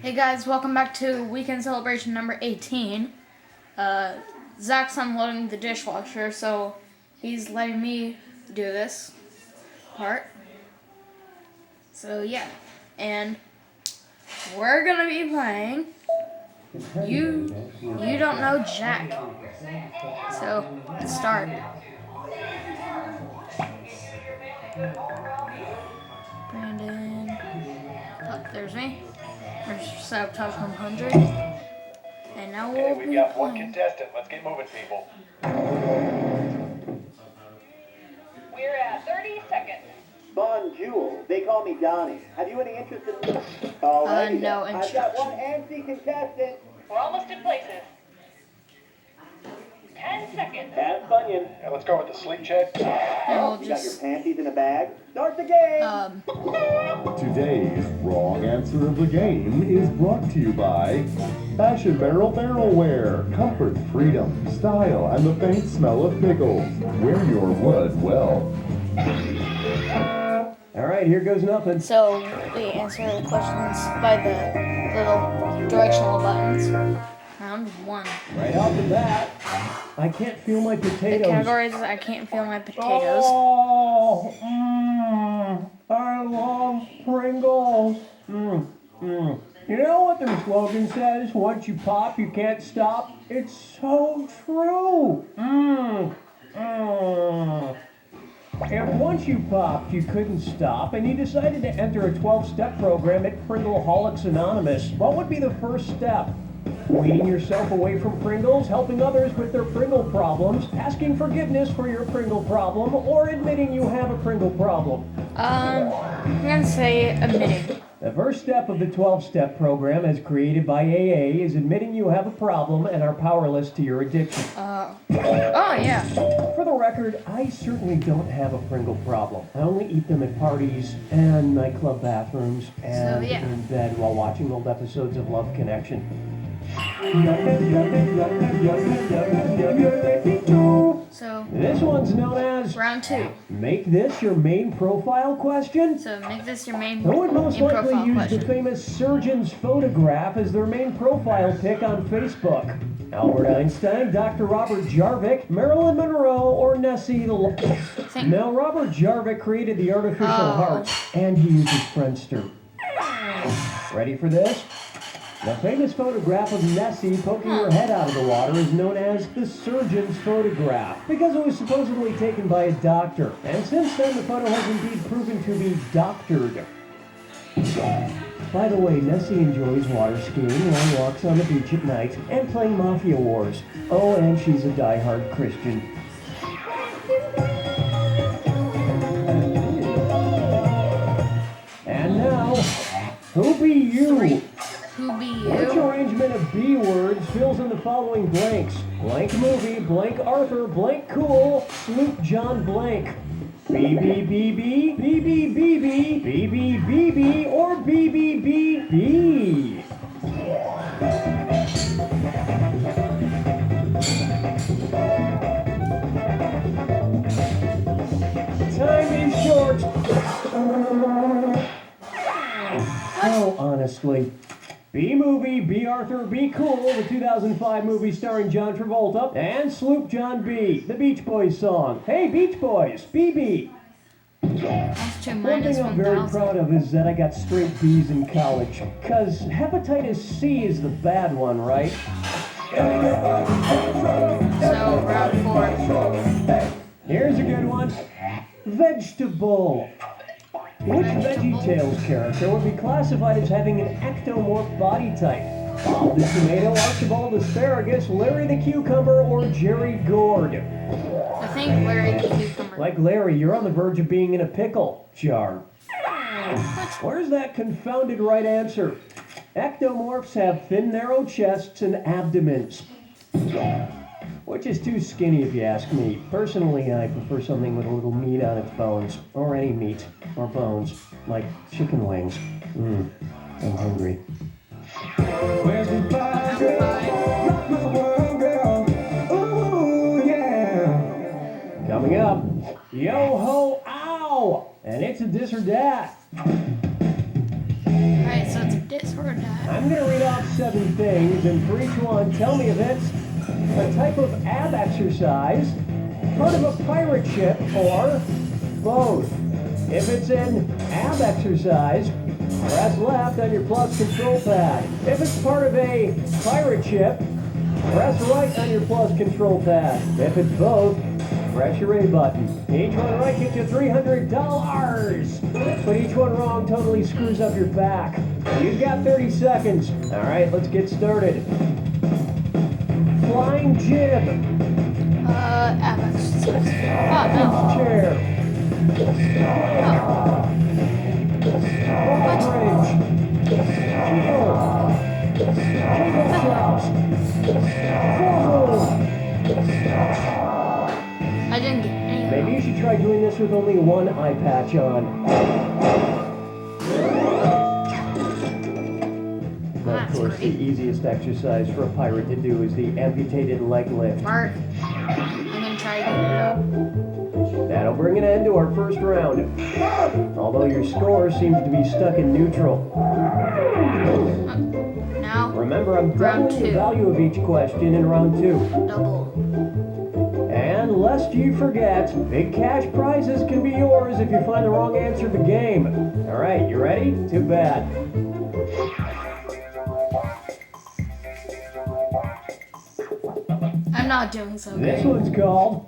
Hey guys, welcome back to weekend celebration number 18. Zach's unloading the dishwasher, so he's letting me do this part. So yeah, and we're gonna be playing You Don't Know Jack. So let's start. Brandon. Oh, there's me. There's Sabotage 100. And now we'll we got one contestant. Let's get moving, people. We're at 30 seconds. Bonjour. They call me Donnie. Have you any interest in... No I've got one antsy contestant. We're almost in places. 10 seconds. Have Funyun. Yeah, let's go with the sleep check. we'll You got your just panties in a bag? Start the game! Today's wrong answer of the game is brought to you by Fashion Barrel Barrelware, comfort, freedom, style, and the faint smell of pickles. Wear your wood well. All right, here goes nothing. So we answer the questions by the little directional buttons. Round 1. Right off the bat, I can't feel my The potatoes. category is I can't feel my potatoes. Oh, I love Pringles. You know what their slogan says? Once you pop, you can't stop. It's so true. If once you popped, you couldn't stop, and you decided to enter a 12-step program at Pringleholics Anonymous, what would be the first step? Weaning yourself away from Pringles, helping others with their Pringle problems, asking forgiveness for your Pringle problem, or admitting you have a Pringle problem? I'm gonna say admitting. The first step of the 12-step program, as created by AA, is admitting you have a problem and are powerless to your addiction. Oh yeah. For the record, I certainly don't have a Pringle problem. I only eat them at parties and nightclub bathrooms and So, yeah. in bed while watching old episodes of Love Connection. So This one's known as round 2. Make This Your Main Profile Question. So make this your main Who would most main likely profile use question. the famous surgeon's photograph as their main profile pic on Facebook? Albert Einstein, Dr. Robert Jarvik, Marilyn Monroe, or Nessie the... Think- Now, Robert Jarvik created the artificial heart, and he uses Friendster. Ready for this? The famous photograph of Nessie poking her head out of the water is known as the surgeon's photograph because it was supposedly taken by a doctor. And since then, the photo has indeed proven to be doctored. By the way, Nessie enjoys water skiing, long walks on the beach at night, and playing Mafia Wars. Oh, and she's a diehard Christian. And now, who be you? Who be Which you? arrangement of B words fills in the following blanks? Blank movie, blank Arthur, blank cool, Sloop John blank. BBBB, BBBB, BBBB, or BBBB. Time is short. Oh, honestly. B-movie, B. Arthur, B. Cool, the 2005 movie starring John Travolta, and Sloop John B., the Beach Boys song. Hey, Beach Boys, BB. That's 2 One minus thing I'm very 1,000. proud of is that I got straight B's in college, because hepatitis C is the bad one, right? So round 4. Here's a good one. Vegetable. Which VeggieTales character would be classified as having an ectomorph body type? Bob the Tomato, Archibald Asparagus, Larry the Cucumber, or Jerry Gourd? I think Larry the Cucumber. Like Larry, you're on the verge of being in a pickle jar. Where's that confounded right answer? Ectomorphs have thin, narrow chests and abdomens. Which is too skinny if you ask me. Personally, I prefer something with a little meat on its bones. Or any meat. Or bones. Like chicken wings. I'm hungry. Where's the fire, girl? Rock my world, girl. Ooh, yeah. Coming up, yo ho ow! And it's a this or that. Alright, so it's a this or a that. I'm going to read off 7 things, and for each one, tell me if it's a type of ab exercise, part of a pirate ship, or both. If it's an ab exercise, press left on your plus control pad. If it's part of a pirate ship, press right on your plus control pad. If it's both, press your A button. Each one right gets you $300. But each one wrong totally screws up your back. You've got 30 seconds. All right, let's get started. Flying jib. Ab exercise. Oh, no. Chair. Bridge. Cable tops. I didn't get any. Maybe you should try doing this with only one eye patch on. Of course, the easiest exercise for a pirate to do is the amputated leg lift. Mark, I'm gonna try to get it up. That'll bring an end to our first round. Although your score seems to be stuck in neutral. Now, Remember, I'm Round doubling the 2. value of each question in round 2. double. And lest you forget, big cash prizes can be yours if you find the wrong answer to the game. All right, you ready? Too bad. I'm not doing so This good. one's called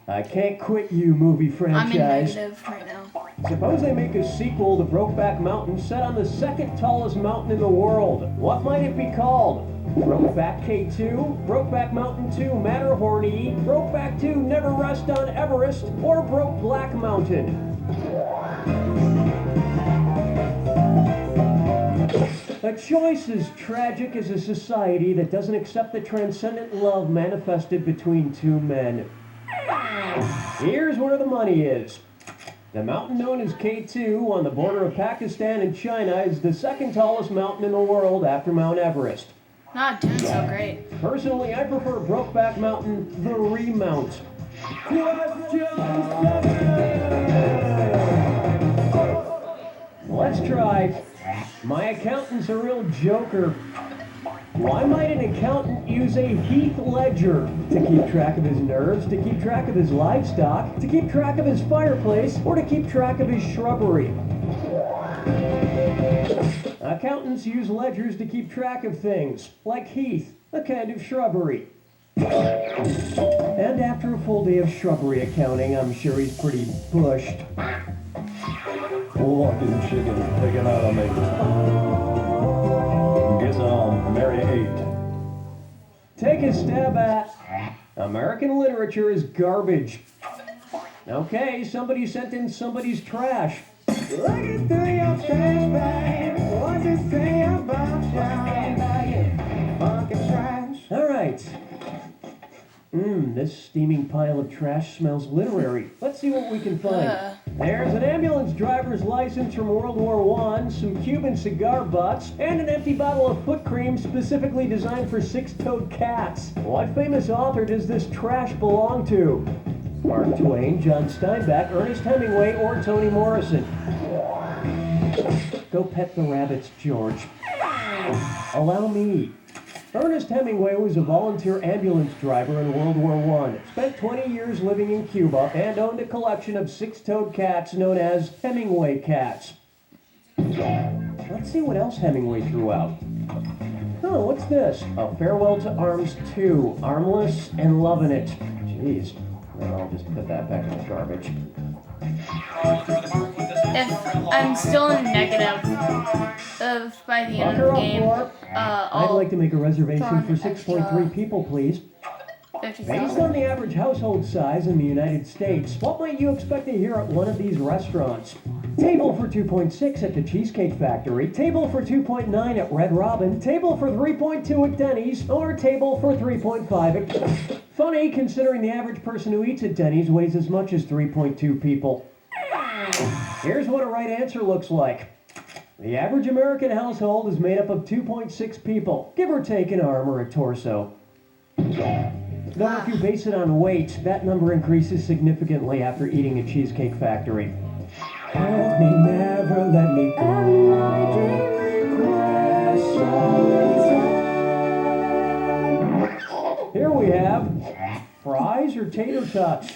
I Can't Quit You movie I'm in franchise. negative right now. Suppose they make a sequel to Brokeback Mountain set on the second tallest mountain in the world. What might it be called? Brokeback K2, Brokeback Mountain 2 Matterhorn, Brokeback 2 Never Rest on Everest, or Broke Black Mountain? A choice as tragic as a society that doesn't accept the transcendent love manifested between two men. Here's where the money is. The mountain known as K2 on the border of Pakistan and China is the second tallest mountain in the world after Mount Everest. Not doing so great. Personally, I prefer Brokeback Mountain, the remount. Let's try. My accountant's a real joker. Why might an accountant use a Heath ledger? To keep track of his nerves, to keep track of his livestock, to keep track of his fireplace, or to keep track of his shrubbery? Accountants use ledgers to keep track of things, like Heath, a kind of shrubbery. And after a full day of shrubbery accounting, I'm sure he's pretty bushed. Fucking chicken taken out of me. Guess I'll marry 8. Take a stab at American literature is garbage. Okay, somebody sent in somebody's trash. Looking through your trash bag, what's it say about you? Fucking trash. All right. This steaming pile of trash smells literary. Let's see what we can find. There's an ambulance driver's license from World War I, some Cuban cigar butts, and an empty bottle of foot cream specifically designed for 6-toed cats. What famous author does this trash belong to? Mark Twain, John Steinbeck, Ernest Hemingway, or Toni Morrison? Go pet the rabbits, George. Allow me. Ernest Hemingway was a volunteer ambulance driver in World War I, spent 20 years living in Cuba, and owned a collection of 6-toed cats known as Hemingway cats. Let's see what else Hemingway threw out. Oh, what's this? A Farewell to Arms 2, Armless and Lovin' It. Jeez. Well, I'll just put that back in the garbage. If I'm still in negative by the end of the game, I'd I'll like to make a reservation throw for an 6.3 extra people, please. 50,000. Based on the average household size in the United States, what might you expect to hear at one of these restaurants? Table for 2.6 at the Cheesecake Factory, table for 2.9 at Red Robin, table for 3.2 at Denny's, or table for 3.5 at... Funny, considering the average person who eats at Denny's weighs as much as 3.2 people. Here's what a right answer looks like. The average American household is made up of 2.6 people, give or take an arm or a torso. Though if you base it on weight, that number increases significantly after eating at Cheesecake Factory. Let me never let me go. Here we have fries or tater tots.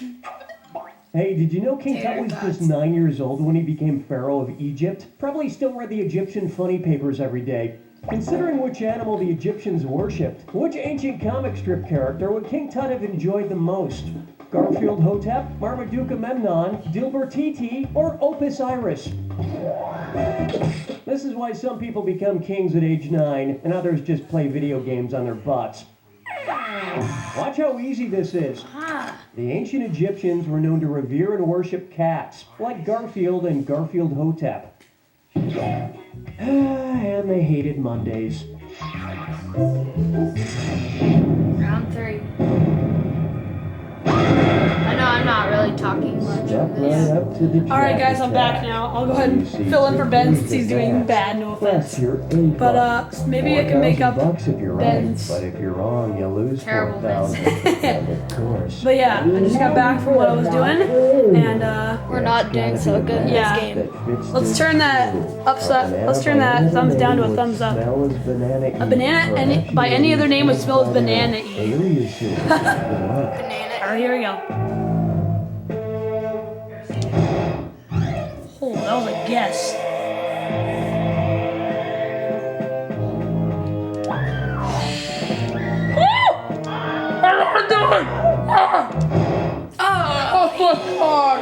Hey, did you know King Tut was just 9 years old when he became Pharaoh of Egypt? Probably still read the Egyptian funny papers every day. Considering which animal the Egyptians worshipped, which ancient comic strip character would King Tut have enjoyed the most? Garfield Hotep, Marmaduke Memnon, Dilbertiti, or Opus Iris? This is why some people become kings at age 9 and others just play video games on their butts. Watch how easy this is. The ancient Egyptians were known to revere and worship cats, like Garfield and Garfield Hotep. And they hated Mondays. Round 3. I know I'm not really talking much Step of this. right up to the Alright guys, I'm track back attack. now. I'll go ahead and fill in for Ben since he's doing bad, no offense. Press your A But button. maybe I can make up $4,000 if you're right, Ben's. but if you're wrong, you lose Terrible $4,000. Of course. But yeah, I just got back from what I was doing, and We're not doing so good in Yeah. this game. let's turn that let's turn that thumbs down to a thumbs up. A Banana, and by any other name would spell as banana-y. Banana. Alright, here we go. Oh, that was a guess. Oh my god!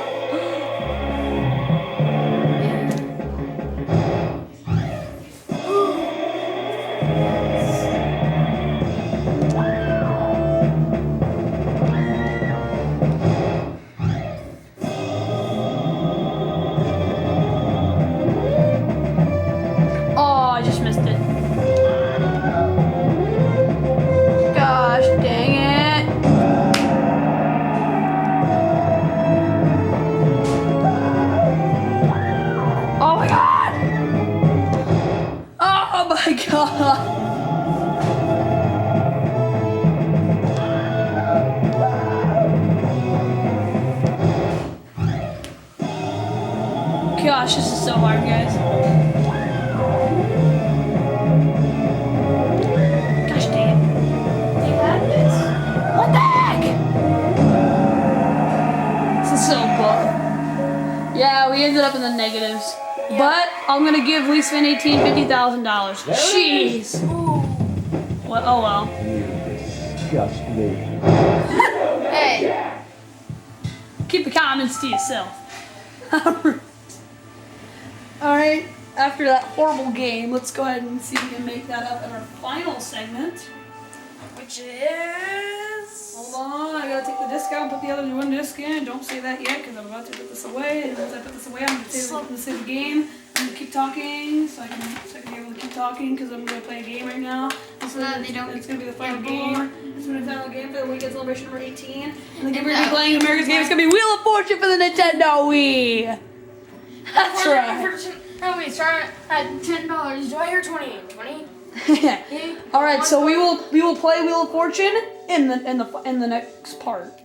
Oh, I just missed it. Gosh, dang it. Oh my god! Oh my god! Gosh, this is so hard, guys. Gosh dang it. You have this. What the heck? This is so bull. Yeah, we ended up in the negatives. But I'm gonna give leafsfan18 $50,000. Jeez. What? Oh well. You disgust me. Hey, Keep the comments to yourself. Alright, after that horrible game, let's go ahead and see if we can make that up in our final segment. which is. Hold on, I gotta take the disc out and put the other one disc in. Don't say that yet, because I'm about to put this away. And once I put this away, I'm gonna save the game. I'm gonna keep talking, so I can be able to keep talking, because I'm gonna play a game right now. So that they don't It's gonna be the final get game. bored. It's gonna be the final game for the weekend celebration number 18. And the game we're gonna be playing America's game is gonna be Wheel of Fortune for the Nintendo Wii. That's right. Oh, wait, start at $10. Do I hear 20? 20? All right, so we will play Wheel of Fortune in the next part.